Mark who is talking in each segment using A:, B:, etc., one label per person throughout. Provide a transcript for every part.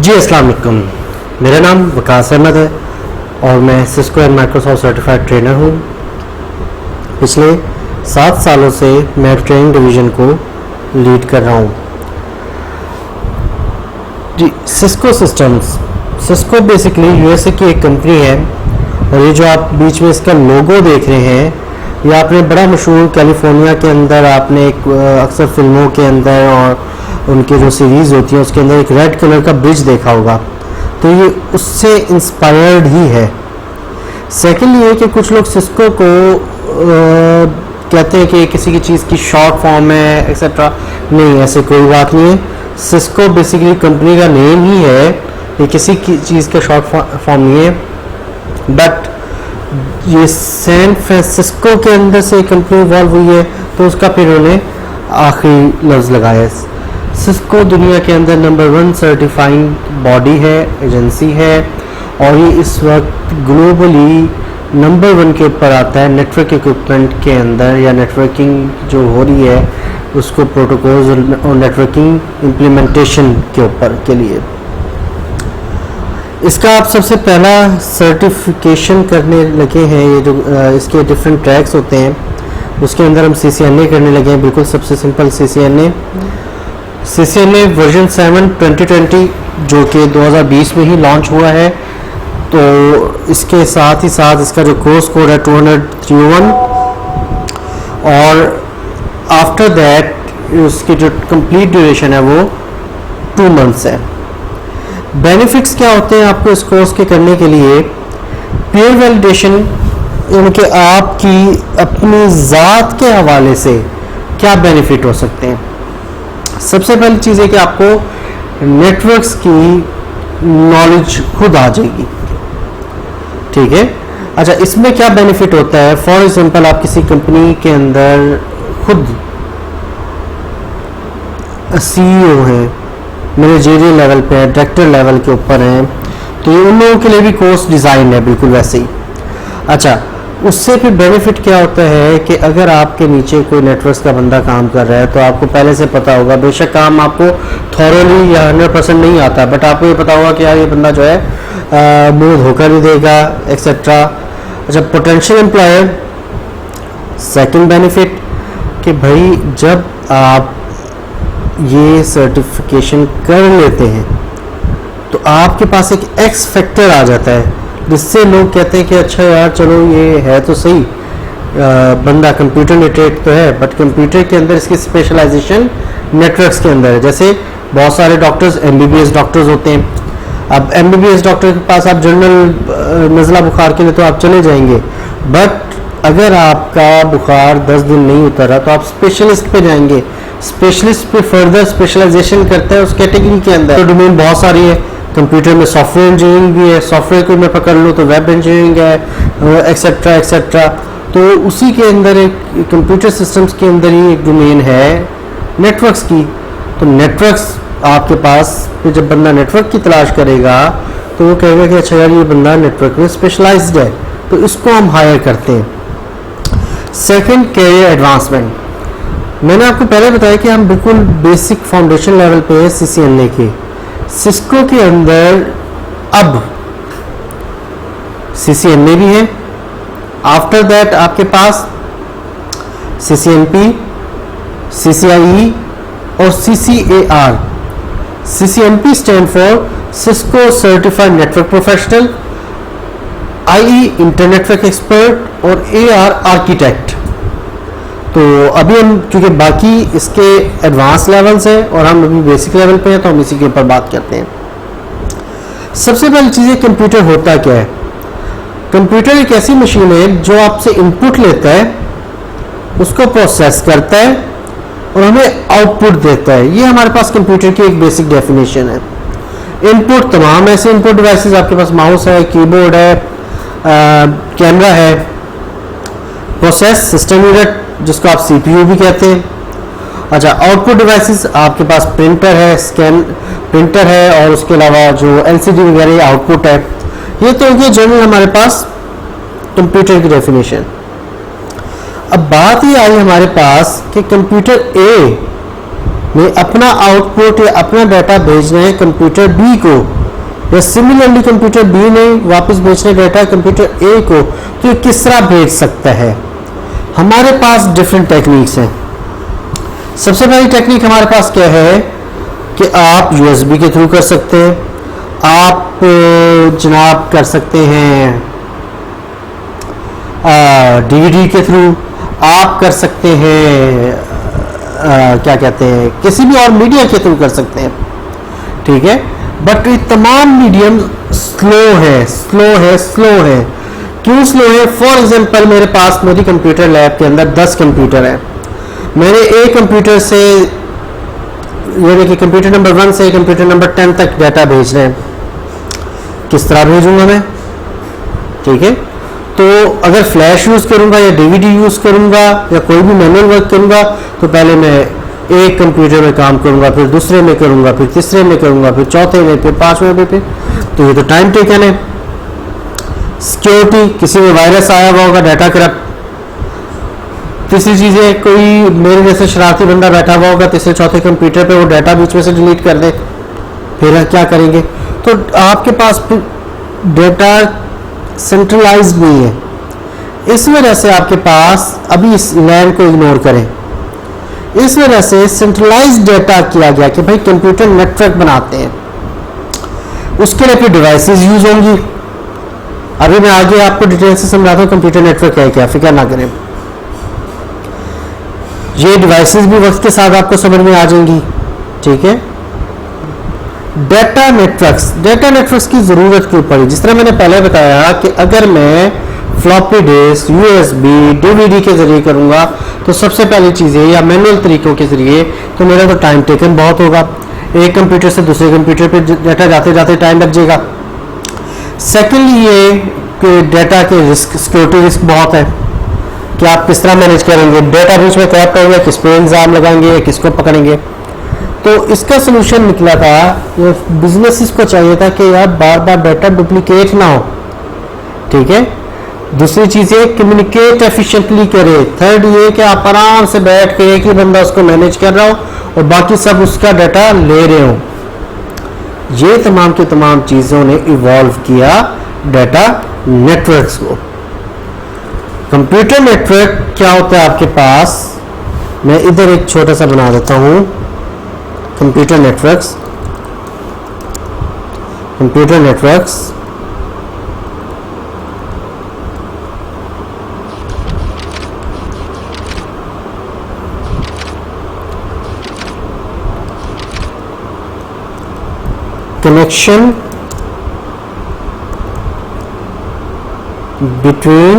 A: जी अस्सलाम वालेकुम। मेरा नाम वकास अहमद है और मैं Cisco and Microsoft certified trainer हूँ। पिछले 7 सालों से मैं ट्रेनिंग डिवीज़न को लीड कर रहा हूँ। जी, Cisco systems, Cisco basically USA की एक कंपनी है और ये जो आप बीच में इसका लोगो देख रहे हैं, ये आपने बड़ा मशहूर कैलिफोर्निया के अंदर आपने एक अक्सर फिल्मों के अंदर और उनके जो सीरीज़ होती है उसके अंदर एक रेड कलर का ब्रिज देखा होगा, तो ये उससे इंस्पायर्ड ही है। सेकेंड ये कि कुछ लोग सिस्को को कहते हैं कि किसी की चीज़ की शॉर्ट फॉर्म है एक्सेट्रा। नहीं, ऐसे कोई बात नहीं है। सिस्को बेसिकली कंपनी का नेम ही है, ये किसी की चीज़ का शॉर्ट फॉर्म नहीं है। बट ये सैन फ्रांसिस्को के अंदर से कंपनी इवॉल्व हुई है, तो उसका फिर उन्होंने आखिरी लफ्ज़ लगाया। सिस्को दुनिया के अंदर नंबर 1 सर्टिफाइंग बॉडी है, एजेंसी है, और ये इस वक्त ग्लोबली नंबर 1 के ऊपर आता है नेटवर्क इक्विपमेंट के अंदर, या नेटवर्किंग जो हो रही है उसको प्रोटोकॉल्स और नेटवर्किंग इम्प्लीमेंटेशन के ऊपर के लिए। इसका आप सबसे पहला सर्टिफिकेशन करने लगे हैं, ये जो इसके डिफरेंट ट्रैक्स होते हैं उसके अंदर हम CCNA करने लगे हैं। बिल्कुल सबसे सिंपल CCNA वर्जन 7 2020 जो कि 2020 में ही लॉन्च हुआ है। तो इसके साथ ही साथ इसका जो कोर्स कोड है 200-301, और आफ्टर दैट उसकी जो कंप्लीट ड्यूरेशन है वो 2 मंथ्स है। बेनिफिट्स क्या होते हैं आपको इस कोर्स के करने के लिए? पीयर वैलिडेशन, यानी कि आपकी अपनी ज़ात के हवाले से क्या बेनिफिट हो सकते हैं। सबसे पहली चीज़ है कि आपको नेटवर्क्स की नॉलेज खुद आ जाएगी, ठीक है। अच्छा, इसमें क्या बेनिफिट होता है? फॉर एग्जांपल आप किसी कंपनी के अंदर खुद CEO हैं, मैनेजरियल लेवल पे है, डायरेक्टर लेवल के ऊपर हैं, तो ये उन लोगों के लिए भी कोर्स डिज़ाइन है बिल्कुल वैसे ही। अच्छा, उससे फिर बेनिफिट क्या होता है कि अगर आपके नीचे कोई नेटवर्क्स का बंदा काम कर रहा है तो आपको पहले से पता होगा, बेशक काम आपको थॉरोली या 100% नहीं आता, बट आपको ये पता होगा कि यार ये बंदा जो है मुंह धोखा नहीं देगा एक्सेट्रा। अच्छा, पोटेंशियल एम्प्लॉयर, सेकंड बेनिफिट कि भाई जब आप ये सर्टिफिकेशन कर लेते हैं तो आपके पास एक एक्स फैक्टर आ जाता है, जिससे लोग कहते हैं कि अच्छा यार चलो ये है तो सही, बंदा कंप्यूटर लिटरेट तो है, बट कंप्यूटर के अंदर इसकी स्पेशलाइजेशन नेटवर्क्स के अंदर है। जैसे बहुत सारे डॉक्टर्स MBBS डॉक्टर्स होते हैं। अब MBBS डॉक्टर के पास आप जनरल नज़ला बुखार के लिए तो आप चले जाएंगे, बट अगर आपका बुखार 10 दिन नहीं उतरा तो आप स्पेशलिस्ट पे जाएंगे। स्पेशलिस्ट पे फर्दर स्पेशलाइजेशन करते हैं उस कैटेगरी के अंदर। तो डोमेन बहुत सारी है, कंप्यूटर में सॉफ्टवेयर इंजीनियरिंग भी है, सॉफ्टवेयर को मैं पकड़ लूँ तो वेब इंजीनियरिंग है, एक्सेट्रा एक्सेट्रा। तो उसी के अंदर एक कंप्यूटर सिस्टम्स के अंदर ही एक डोमेन है नेटवर्क्स की। तो नेटवर्क्स आपके पास फिर जब बंदा नेटवर्क की तलाश करेगा तो वो कहेगा कि अच्छा यार ये बंदा नेटवर्क में स्पेशलाइज्ड है, तो इसको हम हायर करते हैं। Second, career advancement. मैंने आपको पहले बताया कि हम बिल्कुल बेसिक फाउंडेशन लेवल पे है CCNA के। सिस्को के अंदर अब CCNA भी है। आफ्टर दैट आपके पास CCNP, CCIE और CCAR। CCNP stand for Cisco certified network professional, IE internetwork expert और AR आर्किटेक्ट। तो अभी हम क्योंकि बाकी इसके एडवांस लेवल्स हैं और हम अभी बेसिक लेवल पे हैं तो हम इसी के ऊपर बात करते हैं। सबसे पहली चीज़ है कंप्यूटर होता क्या है। कंप्यूटर एक ऐसी मशीन है जो आपसे इनपुट लेता है, उसको प्रोसेस करता है और हमें आउटपुट देता है। ये हमारे पास कंप्यूटर की एक बेसिक डेफिनेशन है। इनपुट, तमाम ऐसे इनपुट डिवाइसेस आपके पास माउस है, कीबोर्ड है, कैमरा है। प्रोसेस, सिस्टम यूनिट जिसको आप CPU भी कहते हैं। अच्छा, आउटपुट डिवाइसेस आपके पास प्रिंटर है, स्कैन प्रिंटर है, और उसके अलावा जो LCD वगैरह आउटपुट है। ये तो ये जनरल हमारे पास कंप्यूटर की डेफिनेशन। अब बात ये आई हमारे पास कि कंप्यूटर A मैं अपना आउटपुट या अपना डाटा भेजना है कंप्यूटर बी को, या सिमिलरली कंप्यूटर बी ने वापस भेजना डाटा कंप्यूटर ए को, तो ये किस तरह भेज सकता है? हमारे पास डिफरेंट टेक्निक्स हैं। सबसे पहली टेक्निक हमारे पास क्या है कि आप यूएसबी के थ्रू कर सकते हैं, आप जनाब कर सकते हैं डीवीडी के थ्रू, आप कर सकते हैं क्या कहते हैं किसी भी और मीडिया के थ्रू कर सकते हैं, ठीक है। बट ये तमाम मीडियम स्लो है। क्यों स्लो है? फॉर एग्जांपल मेरे पास मेरी कंप्यूटर लैब के अंदर 10 कंप्यूटर है। मैंने एक कंप्यूटर से यानी कि कंप्यूटर नंबर 1 से कंप्यूटर नंबर 10 तक डाटा भेजना है, किस तरह भेजूंगा मैं? ठीक है, तो अगर फ्लैश यूज़ करूंगा या डीवीडी यूज़ करूंगा या कोई भी मैनुअल वर्क करूंगा, तो पहले मैं एक कंप्यूटर में काम करूंगा, फिर दूसरे में करूंगा, फिर तीसरे में करूंगा, फिर चौथे में, फिर पांचवें में, फिर तो ये तो टाइम टेकन है। सिक्योरिटी, किसी में वायरस आया हुआ होगा, डाटा करप्ट। तीसरी चीज़ है, कोई मेरे जैसे शरारती बंदा बैठा हुआ होगा तीसरे चौथे कंप्यूटर पे, वो डाटा बीच में से डिलीट कर दे, फिर क्या करेंगे? तो आपके पास डाटा सेंट्रलाइज नहीं है। इस वजह से आपके पास, अभी इस लैन को इग्नोर करें, इस वजह से सेंट्रलाइज डाटा किया गया कि भाई कंप्यूटर नेटवर्क बनाते हैं, उसके लिए फिर डिवाइसेस यूज होंगी। अभी मैं आगे आपको डिटेल से समझाता हूँ कंप्यूटर नेटवर्क है क्या, फिक्र ना करें। ये डिवाइसेस भी वक्त के साथ आपको समझ में आ जाएंगी, ठीक है। डाटा नेटवर्क्स की ज़रूरत क्यों पड़ी? जिस तरह मैंने पहले बताया कि अगर मैं फ्लॉपी डिस्क, यूएसबी, डीवीडी के जरिए करूंगा तो सबसे पहली चीज़ें या मैनुअल तरीकों के जरिए तो मेरा तो टाइम टेकन बहुत होगा, एक कंप्यूटर से दूसरे कंप्यूटर पे डाटा जाते जाते टाइम लग जाएगा। सेकेंडली ये कि डाटा के रिस्क, सिक्योरिटी रिस्क बहुत है कि आप किस तरह मैनेज करेंगे, डाटा बीच में करप्ट होगा, किस पे इल्ज़ाम लगाएंगे, किसको पकड़ेंगे। तो इसका सोल्यूशन निकला था, ये बिजनेस को चाहिए था कि यार बार बार डाटा डुप्लीकेट ना हो, ठीक है। दूसरी चीज़ है कम्युनिकेट एफिशिएंटली करे। थर्ड ये कि आप आराम से बैठ के एक ही बंदा उसको मैनेज कर रहा हो और बाकी सब उसका डाटा ले रहे हो। ये तमाम की तमाम चीज़ों ने इवॉल्व किया डाटा नेटवर्क्स को। कंप्यूटर नेटवर्क क्या होता है आपके पास, मैं इधर एक छोटा सा बना देता हूँ। Computer networks connection between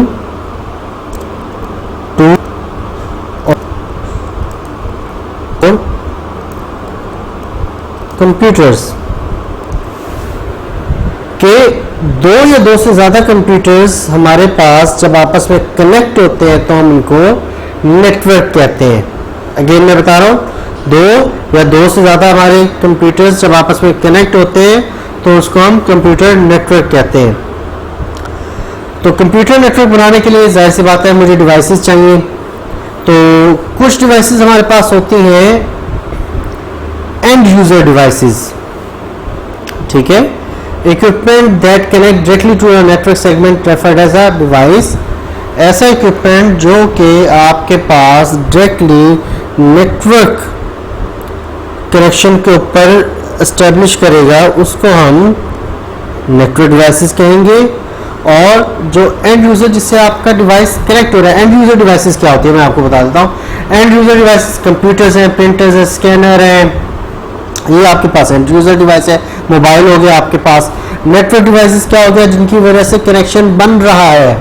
A: two computers के दो या दो से ज़्यादा कंप्यूटर्स हमारे पास जब आपस में कनेक्ट होते हैं तो हम इनको नेटवर्क कहते हैं। अगेन मैं बता रहा हूँ, दो या दो से ज़्यादा हमारे कंप्यूटर्स जब आपस में कनेक्ट होते हैं तो उसको हम कंप्यूटर नेटवर्क कहते हैं। तो कंप्यूटर नेटवर्क बनाने के लिए जाहिर सी बात है मुझे डिवाइसेस चाहिए। तो कुछ डिवाइसेस हमारे पास होती हैं एंड यूजर डिवाइसेस, ठीक है। Equipment that connect directly to a network segment referred as a device. ऐसा इक्विपमेंट जो कि आपके पास डायरेक्टली नेटवर्क कनेक्शन के ऊपर एस्टेब्लिश करेगा, उसको हम नेटवर्क डिवाइसेस कहेंगे। और जो एंड यूजर जिससे आपका डिवाइस कनेक्ट हो रहा है, एंड यूजर डिवाइसेस क्या होती है मैं आपको बता देता हूँ। एंड यूजर डिवाइसेस कंप्यूटर्स हैं, प्रिंटर्स हैं, स्कैनर हैं, ये आपके पास एंड यूजर डिवाइस है। मोबाइल हो गया आपके पास। नेटवर्क डिवाइसेस क्या हो गया, जिनकी वजह से कनेक्शन बन रहा है,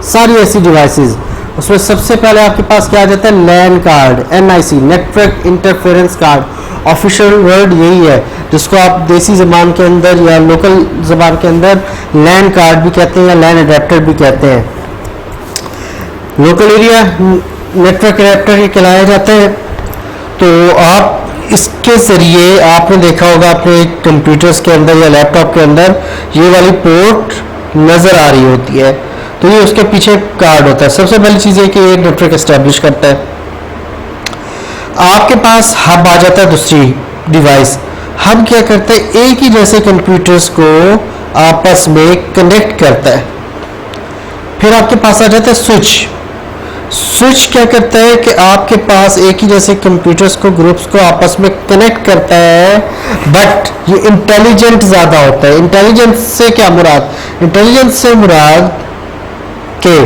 A: सारी ऐसी डिवाइसेस। उसमें सबसे पहले आपके पास क्या आ जाता है, LAN card, NIC, network interference card. Official word यही है, जिसको आप देसी ज़बान के अंदर या लोकल ज़बान के अंदर लैन कार्ड भी कहते हैं या लैन अडेप्टर भी कहते हैं। लोकल एरिया नेटवर्क अडेप्टर ये कहलाया जाता है। तो आप इसके ज़रिए आपने देखा होगा अपने कंप्यूटर्स के अंदर या लैपटॉप के अंदर ये वाली पोर्ट नज़र आ रही होती है, तो ये उसके पीछे कार्ड होता है। सबसे पहली चीज़ है कि ये नेटवर्क एस्टेब्लिश करता है। आपके पास हब आ जाता है, दूसरी डिवाइस। हब क्या करता है, एक ही जैसे कंप्यूटर्स को आपस में कनेक्ट करता है। फिर आपके पास आ जाता है स्विच। स्विच क्या करता है कि आपके पास एक ही जैसे कंप्यूटर्स को, ग्रुप्स को आपस में कनेक्ट करता है, बट ये इंटेलिजेंट ज़्यादा होता है। इंटेलिजेंस से क्या मुराद, इंटेलिजेंस से मुराद के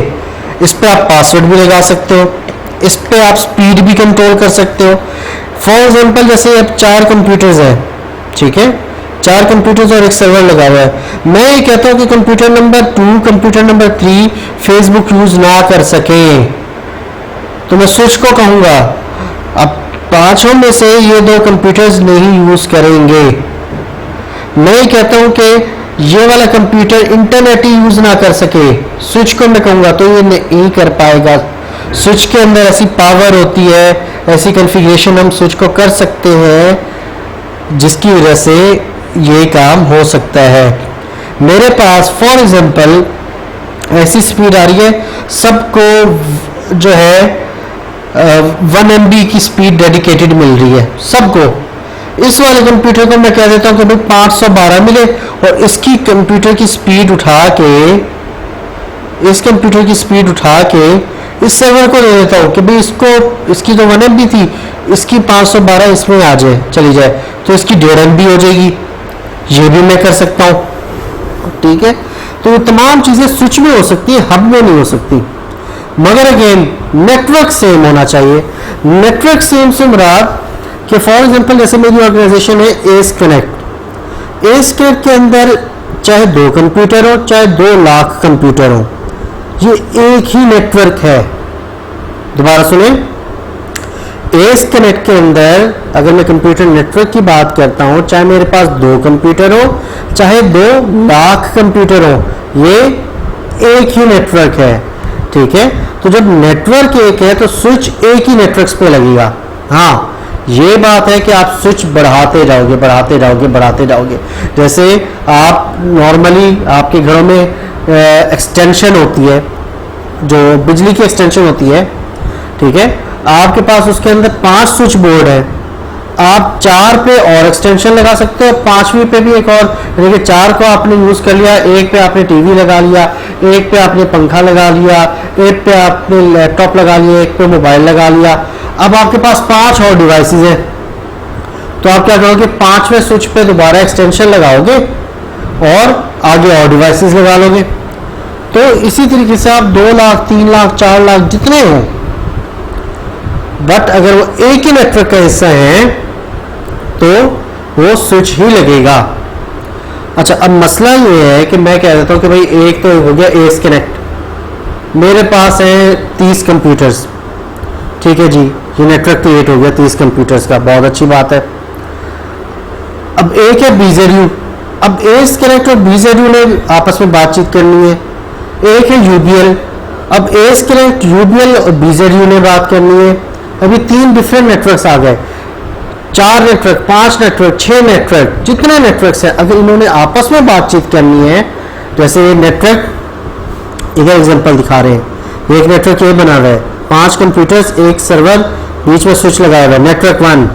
A: इस पे आप पासवर्ड भी लगा सकते हो, इस पे आप स्पीड भी कंट्रोल कर सकते हो। फॉर एग्जांपल जैसे अब 4 कंप्यूटर्स हैं, ठीक है, 4 कंप्यूटर्स और एक सर्वर लगा हुआ है। मैं ये कहता हूँ कि computer number 2, computer number 3 Facebook use ना कर सके, तो मैं स्विच को कहूंगा अब 5 में से ये 2 कंप्यूटर्स नहीं यूज करेंगे। मैं ये कहता हूँ कि ये वाला कंप्यूटर इंटरनेट ही यूज ना कर सके, स्विच को मैं कहूंगा तो ये नहीं कर पाएगा। स्विच के अंदर ऐसी पावर होती है, ऐसी कॉन्फ़िगरेशन हम स्विच को कर सकते हैं जिसकी वजह से ये काम हो सकता है। मेरे पास फॉर एग्जांपल ऐसी स्पीड आ रही है, सबको जो है 1 MB की स्पीड डेडिकेटेड मिल रही है सबको। इस वाले कंप्यूटर को मैं कह देता हूँ कि भाई 512 मिले, और इसकी कंप्यूटर की स्पीड उठा के, इस कंप्यूटर की स्पीड उठा के इस सर्वर को दे देता हूँ कि भाई इसको, इसकी तो 1 MB थी, इसकी 512 इसमें आ जाए, चली जाए, तो इसकी 1.5 MB हो जाएगी। ये भी मैं कर सकता हूँ, ठीक है। तो ये तमाम चीज़ें स्विच में हो सकती है, हब में नहीं हो सकती। मगर अगेन नेटवर्क सेम होना चाहिए। नेटवर्क सेम से मुराद कि फॉर एग्जांपल जैसे मेरी ऑर्गेनाइजेशन है एस कनेक्ट। एस कनेक्ट के अंदर चाहे 2 कंप्यूटर हो, चाहे 2 लाख कंप्यूटर हो, ये एक ही नेटवर्क है। दोबारा सुने, एस कनेक्ट के अंदर अगर मैं कंप्यूटर नेटवर्क की बात करता हूं, चाहे मेरे पास 2 कंप्यूटर हो, चाहे 2 लाख कंप्यूटर हो, ये एक ही नेटवर्क है, ठीक है। तो जब नेटवर्क एक है तो स्विच एक ही नेटवर्क पे लगेगा। हाँ, ये बात है कि आप स्विच बढ़ाते जाओगे, बढ़ाते जाओगे, बढ़ाते जाओगे। जैसे आप नॉर्मली आपके घरों में एक्सटेंशन होती है, जो बिजली की एक्सटेंशन होती है, ठीक है, आपके पास उसके अंदर 5 स्विच बोर्ड है। आप 4 पे और एक्सटेंशन लगा सकते हो, 5वीं पे भी एक और, यानी कि 4 को आपने यूज कर लिया, एक पे आपने टीवी लगा लिया, एक पे आपने पंखा लगा लिया, एक पे आपने लैपटॉप लगा लिया, एक पे मोबाइल लगा लिया। अब आपके पास 5 और डिवाइसेस हैं, तो आप क्या करोगे, 5वें स्विच पे दोबारा एक्सटेंशन लगाओगे और आगे और डिवाइसेस लगा लोगे। तो इसी तरीके से आप 2 लाख, 3 लाख, 4 लाख जितने हो, बट अगर वो एक ही नेटवर्क का हिस्सा है तो वो स्विच ही लगेगा। अच्छा, अब मसला ये है कि मैं कह देता हूँ कि भाई एक तो हो गया एस कनेक्ट, मेरे पास है 30 कंप्यूटर्स, ठीक है जी, ये नेटवर्क क्रिएट हो गया 30 कंप्यूटर्स का, बहुत अच्छी बात है। अब एक है BZU, अब एस कनेक्ट और BZU ने आपस में बातचीत करनी है। एक है UBL, अब एस कनेक्ट, UBL और BZU ने बात करनी है। अभी 3 डिफरेंट नेटवर्क्स आ गए, 4 नेटवर्क, 5 नेटवर्क, 6 नेटवर्क, जितने नेटवर्क्स हैं, अगर इन्होंने आपस में बातचीत करनी है, जैसे ये नेटवर्क, एक एग्जांपल दिखा रहे हैं, एक नेटवर्क ये बना रहा है, 5 कंप्यूटर्स, एक सर्वर, बीच में स्विच लगाया हुआ है, नेटवर्क 1।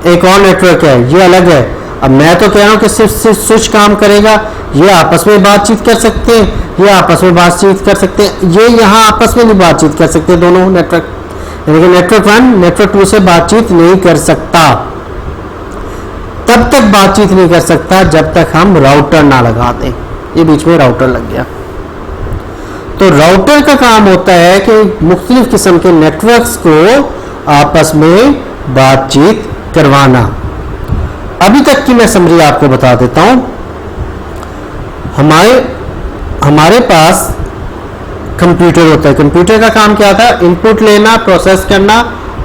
A: एक और नेटवर्क है, ये अलग है। अब मैं तो कह रहा हूँ कि सिर्फ स्विच काम करेगा, ये आपस में बातचीत कर सकते हैं, ये आपस में बातचीत कर सकते हैं, ये यहाँ आपस में नहीं बातचीत कर सकते दोनों नेटवर्क, यानी कि नेटवर्क 1 नेटवर्क 2 से बातचीत नहीं कर सकता। तब तक बातचीत नहीं कर सकता जब तक हम राउटर ना लगा दें। ये बीच में राउटर लग गया, तो राउटर का काम होता है कि मुख्तलिफ किस्म के नेटवर्क्स को आपस में बातचीत करवाना। अभी तक की मैं समरी आपको बता देता हूं। हमारे पास कंप्यूटर होता है, कंप्यूटर का काम क्या था, इनपुट लेना, प्रोसेस करना,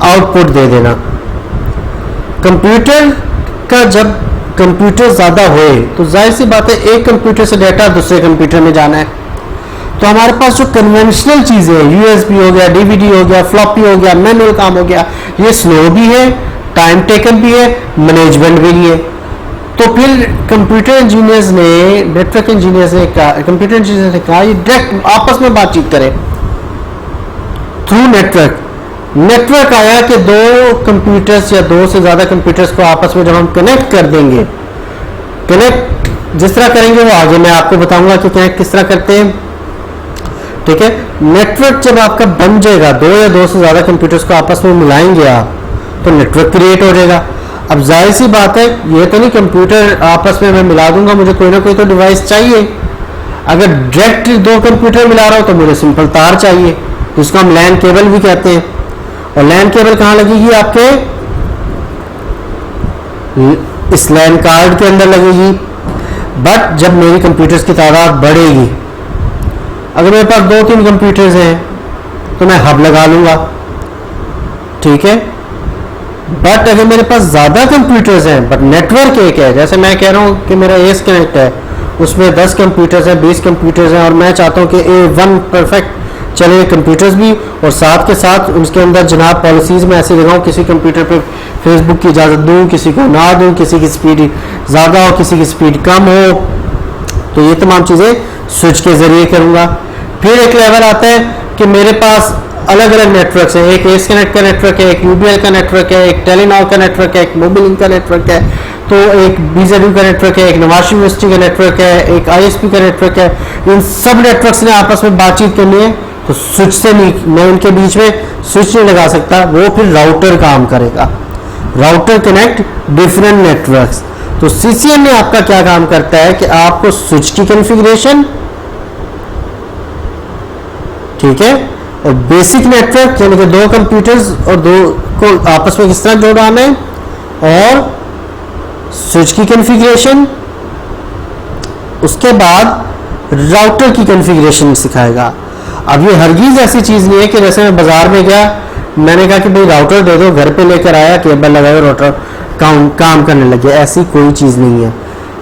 A: आउटपुट दे देना। कंप्यूटर का जब कंप्यूटर ज़्यादा होए तो जाहिर सी बात है एक कंप्यूटर से डाटा दूसरे कंप्यूटर में जाना है। तो हमारे पास जो कन्वेंशनल चीज़ें हैं, USB हो गया, DVD हो गया, फ्लॉपी हो गया, मैनुअल काम हो गया, ये स्लो भी है, टाइम टेकन भी है, मैनेजमेंट भी नहीं है। तो फिर कंप्यूटर इंजीनियर्स ने, नेटवर्क इंजीनियर्स ने कहा, कंप्यूटर इंजीनियर्स ने कहा ये डायरेक्ट आपस में बातचीत करें थ्रू नेटवर्क। नेटवर्क आया कि दो कंप्यूटर्स या दो से ज़्यादा कंप्यूटर्स को आपस में जब हम कनेक्ट कर देंगे, कनेक्ट जिस तरह करेंगे वो आगे मैं आपको बताऊंगा कि कनेक्ट किस तरह करते हैं, ठीक है। नेटवर्क जब आपका बन जाएगा, दो या दो से ज़्यादा कंप्यूटर्स को आपस में मिलाएंगे आप, तो नेटवर्क क्रिएट हो जाएगा। अब जाहिर सी बात है, ये तो नहीं कंप्यूटर आपस में मैं मिला दूंगा, मुझे कोई ना कोई तो डिवाइस चाहिए। अगर डायरेक्ट दो कंप्यूटर मिला रहा हो तो मुझे सिंपल तार चाहिए, जिसको हम लैन केबल भी कहते हैं। और लैन केबल कहाँ लगेगी? आपके इस लैन कार्ड के अंदर लगेगी। बट जब मेरी कंप्यूटर्स की तादाद बढ़ेगी, अगर मेरे पास 2-3 कंप्यूटर्स हैं तो मैं हब लगा लूंगा, ठीक है। बट अगर मेरे पास ज़्यादा कंप्यूटर्स हैं बट नेटवर्क एक है, जैसे मैं कह रहा हूँ कि मेरा एस कनेक्ट है, उसमें 10 कंप्यूटर्स हैं, 20 कंप्यूटर्स हैं, और मैं चाहता हूँ कि A1 परफेक्ट चले कंप्यूटर्स भी, और साथ के साथ उसके अंदर जनाब पॉलिसीज़ में ऐसे लगाऊँ, किसी कंप्यूटर पे फेसबुक की इजाज़त दूँ, किसी को ना दूँ, किसी की स्पीड ज़्यादा हो, किसी की स्पीड कम हो, तो ये तमाम चीज़ें स्विच के ज़रिए करूँगा। फिर एक लेवल आता है कि मेरे पास अलग अलग नेटवर्क है, एक एस कनेक्ट का नेटवर्क है, एक यूबीएल का नेटवर्क है, एक टेलीनॉर का नेटवर्क है, एक मोबिलिंक का नेटवर्क है, तो एक बीजेडयू का नेटवर्क है, एक नवाज यूनिवर्सिटी का नेटवर्क है, एक आईएसपी का नेटवर्क है। इन सब नेटवर्क्स ने आपस में बातचीत करनी है, तो स्विच से नहीं, मैं उनके बीच में स्विच नहीं लगा सकता, वो फिर राउटर काम करेगा। Router connect different networks. तो सीसीएनए आपका क्या काम करता है कि आपको स्विच की कॉन्फ़िगरेशन, ठीक है, और बेसिक नेटवर्क यानी कि दो कंप्यूटर्स और दो को आपस में किस तरह जोड़ना है, और स्विच की कॉन्फ़िगरेशन, उसके बाद राउटर की कॉन्फ़िगरेशन सिखाएगा। अब ये हरगिज़ ऐसी चीज़ नहीं है कि जैसे मैं बाजार में गया, मैंने कहा कि भाई राउटर दे दो, घर पे लेकर आया, केबल लगाया, राउटर काम करने लगे, ऐसी कोई चीज़ नहीं है।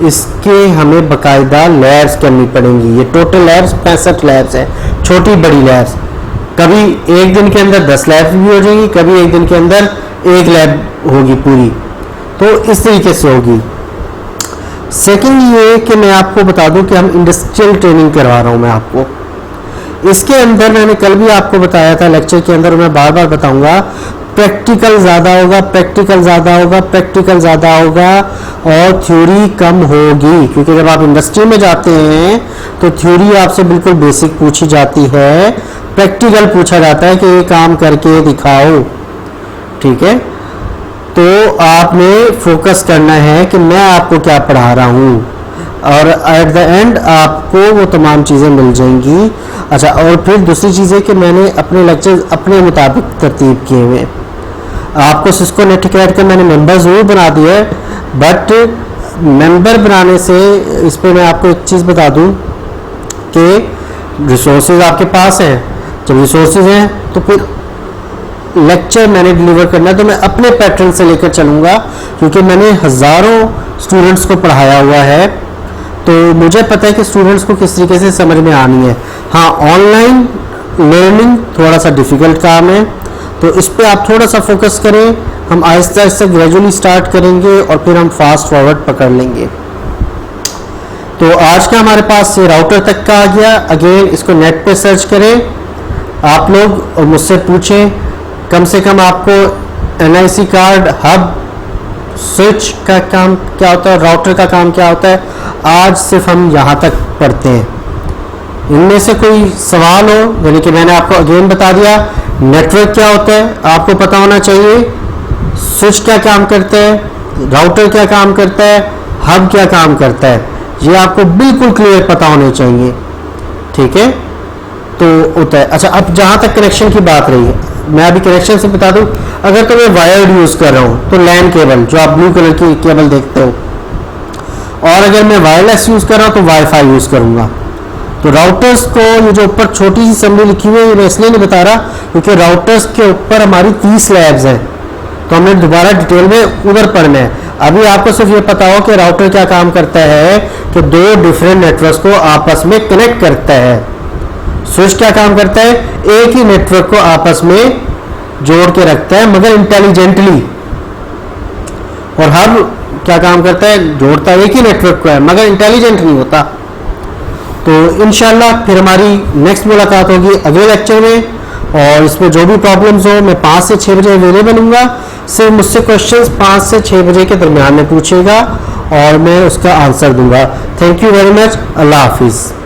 A: इसके हमें बाकायदा लैब्स करनी पड़ेंगी। ये टोटल लैब्स 65 लैब्स हैं, छोटी बड़ी लैब्स। कभी एक दिन के अंदर 10 लैब्स भी हो जाएंगी, कभी एक दिन के अंदर एक लैब होगी पूरी, तो इस तरीके से होगी। सेकंड ये कि मैं आपको बता दूं कि हम इंडस्ट्रियल ट्रेनिंग करवा रहा हूं मैं आपको। इसके अंदर मैंने कल भी आपको बताया था लेक्चर के अंदर, मैं बार बार बताऊंगा, प्रैक्टिकल ज़्यादा होगा, प्रैक्टिकल ज़्यादा होगा, प्रैक्टिकल ज़्यादा होगा, और थ्योरी कम होगी। क्योंकि जब आप इंडस्ट्री में जाते हैं तो थ्योरी आपसे बिल्कुल बेसिक पूछी जाती है, प्रैक्टिकल पूछा जाता है कि ये काम करके दिखाओ, ठीक है। तो आपने फोकस करना है कि मैं आपको क्या पढ़ा रहा हूँ, और एट द एंड आपको वो तमाम चीज़ें मिल जाएंगी। अच्छा, और फिर दूसरी चीज़ है कि मैंने अपने लेक्चर अपने मुताबिक तरतीब किए हुए। आपको सिस्को नेटिकेट का मैंने मेंबर ज़रूर बना दिया है, बट मेंबर बनाने से इस पर मैं आपको एक चीज़ बता दूं कि रिसोर्सेज आपके पास हैं। जब रिसोर्सेज हैं तो फिर लेक्चर मैंने डिलीवर करना है, तो मैं अपने पैटर्न से लेकर चलूँगा, क्योंकि मैंने हज़ारों स्टूडेंट्स को पढ़ाया हुआ है, तो मुझे पता है कि स्टूडेंट्स को किस तरीके से समझ में आनी है। हाँ, ऑनलाइन लर्निंग थोड़ा सा डिफ़िकल्ट काम है, तो इस पर आप थोड़ा सा फोकस करें। हम आहिस्ता आहिस्ता ग्रेजुअली स्टार्ट करेंगे और फिर हम फास्ट फॉरवर्ड पकड़ लेंगे। तो आज का हमारे पास राउटर तक का आ गया। अगेन इसको नेट पे सर्च करें आप लोग और मुझसे पूछें, कम से कम आपको NIC कार्ड, हब, स्विच का काम क्या होता है, राउटर का काम क्या होता है, आज सिर्फ हम यहाँ तक पढ़ते हैं। इनमें से कोई सवाल हो, यानी कि मैंने आपको अगेन बता दिया नेटवर्क क्या होता है, आपको पता होना चाहिए, स्विच क्या काम करता है, राउटर क्या काम करता है, हब क्या काम करता है, ये आपको बिल्कुल क्लियर पता होने चाहिए, ठीक है। तो होता है। अच्छा, अब जहाँ तक कनेक्शन की बात रही है, मैं अभी कनेक्शन से बता दूं, अगर तो मैं वायर्ड यूज़ कर रहा हूँ तो लैन केबल, जो आप ब्लू कलर की केबल देखते हो, और अगर मैं वायरलेस यूज़ कर रहा हूँ तो वाईफाई यूज़ करूँगा। तो राउटर्स को, ये जो ऊपर छोटी सी समरी लिखी हुई है, मैं इसलिए नहीं बता रहा क्योंकि राउटर्स के ऊपर हमारी 30 लैब्स हैं, तो हमने दोबारा डिटेल में उधर पढ़ना है। अभी आपको सिर्फ ये पता हो कि राउटर क्या काम करता है कि दो डिफरेंट नेटवर्क्स को आपस में कनेक्ट करता है। स्विच क्या काम करता है, एक ही नेटवर्क को आपस में जोड़ के रखता है मगर इंटेलिजेंटली। और हब क्या काम करता है, जोड़ता है एक ही नेटवर्क को है मगर इंटेलिजेंट नहीं होता। तो इंशाल्लाह फिर हमारी नेक्स्ट मुलाकात होगी अगले लेक्चर में। और इसमें जो भी प्रॉब्लम्स हो मैं 5 से 6 बजे अवेलेबल हूँगा। सिर्फ मुझसे क्वेश्चंस 5 से 6 बजे के दरमियान में पूछेगा और मैं उसका आंसर दूंगा। Thank you very much. अल्लाह हाफिज़।